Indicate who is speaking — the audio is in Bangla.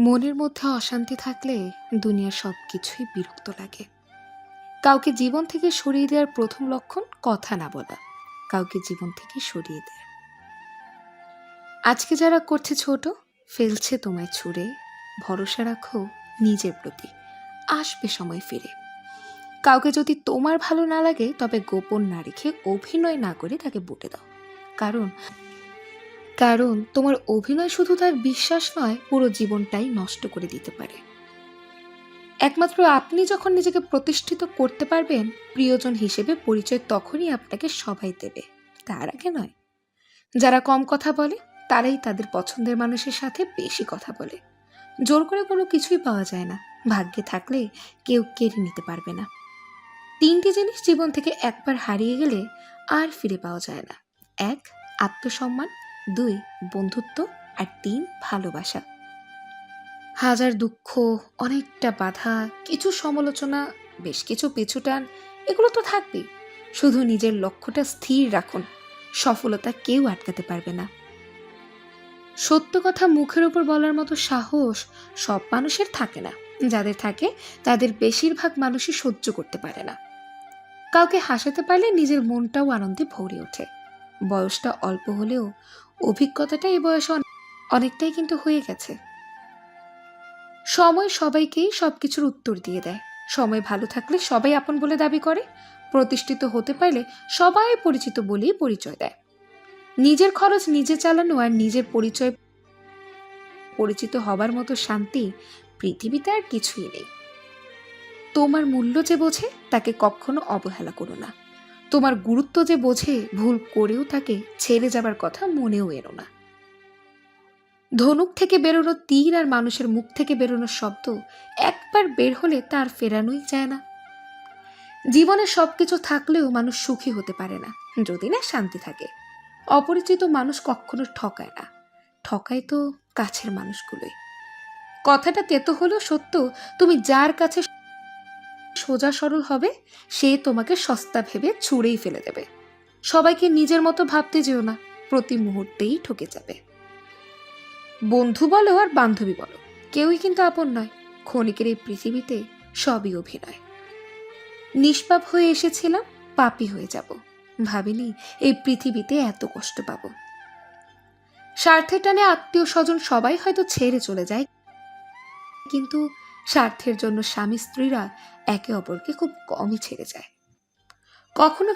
Speaker 1: মনের মধ্যে অশান্তি থাকলে দুনিয়ার সবকিছুই বিরক্ত লাগে। কাউকে জীবন থেকে সরিয়ে দেওয়ার প্রথম লক্ষণ কথা না বলা, কাউকে জীবন থেকে সরিয়ে দেয়। আজকে যারা করছে ছোট, ফেলছে তোমায় ছুঁড়ে, ভরসা রাখো নিজের প্রতি, আসবে সময় ফিরে। কাউকে যদি তোমার ভালো না লাগে তবে গোপন না রেখে অভিনয় না করে তাকে বলে দাও। কারণ কারণ তোমার অভিনয় শুধু তার বিশ্বাস নয়, পুরো জীবনটাই নষ্ট করে দিতে পারে। একমাত্র আপনি যখন নিজেকে প্রতিষ্ঠিত করতে পারবেন, প্রিয়জন হিসেবে পরিচয় তখনই আপনাকে সবাই দেবে, তার আগে নয়। যারা কম কথা বলে তারাই তাদের পছন্দের মানুষের সাথে বেশি কথা বলে। জোর করে কোনো কিছুই পাওয়া যায় না, ভাগ্যে থাকলে কেউ কেড়ে নিতে পারবে না। 3টি জিনিস জীবন থেকে একবার হারিয়ে গেলে আর ফিরে পাওয়া যায় না। 1, আত্মসম্মান। 2, বন্ধুত্ব। আর 3, ভালোবাসা। হাজার দুঃখ, অনেকটা বাধা, কিছু সমালোচনা, বেশ কিছু পিছুটান, এগুলো তো থাকবেই। শুধু নিজের লক্ষ্যটা স্থির রাখুন, সফলতা কেউ আটকাতে পারবে না। সত্য কথা মুখের উপর বলার মতো সাহস সব মানুষের থাকে না। যাদের থাকে তাদের বেশিরভাগ মানুষই সহ্য করতে পারে না। কাউকে হাসাতে পারলে নিজের মনটাও আনন্দে ভরে ওঠে। বয়সটা অল্প হলেও অভিজ্ঞতাটা এই বয়সে অনেকটাই কিন্তু হয়ে গেছে। সময় সবাইকেই সবকিছুর উত্তর দিয়ে দেয়। সময় ভালো থাকলে সবাই আপন বলে দাবি করে, প্রতিষ্ঠিত হতে পারলে সবাই পরিচিত বলেই পরিচয় দেয়। নিজের খরচ নিজে চালানো আর নিজের পরিচয় পরিচিত হবার মতো শান্তি পৃথিবীতে আর কিছুই নেই। তোমার মূল্য যে বোঝে তাকে কখনো অবহেলা করো না। তোমার গুরুত্ব যে বোঝে, ভুল করেও তাকে ছেড়ে যাবার কথা মনেও এনো না। ধনুক থেকে বেরোনো তীর আর মানুষের মুখ থেকে বেরোনো শব্দ একবার বের হলে তার ফেরানোই যায় না। জীবনে সবকিছু থাকলেও মানুষ সুখী হতে পারে না যদি না শান্তি থাকে। অপরিচিত মানুষ কখনো ঠকায় না, ঠকায় তো কাছের মানুষগুলোই। কথাটা তেতো হলেও সত্য, তুমি যার কাছে সোজা সরল হবে সে তোমাকে সস্তা ভেবে ছুঁড়েই ফেলে দেবে। সবাইকে নিজের মতো ভাবতে যেও না, প্রতি মুহূর্তেই ঠকে যাবে। বন্ধু বলো আর বান্ধবী বলো, কেউই কিন্তু আপন নয়। ক্ষণিকের এই পৃথিবীতে সবই অভিনয়। নিষ্পাপ হয়ে এসেছিলাম, পাপী হয়ে যাব। ভাবিনি এই পৃথিবীতে এত কষ্ট পাবো। স্বার্থের টানে আত্মীয় স্বজন সবাই হয়তো ছেড়ে চলে যায়, কিন্তু স্বার্থের জন্য স্বামী স্ত্রীরা একে অপরকে খুব কমই ছেড়ে যায়। কখনো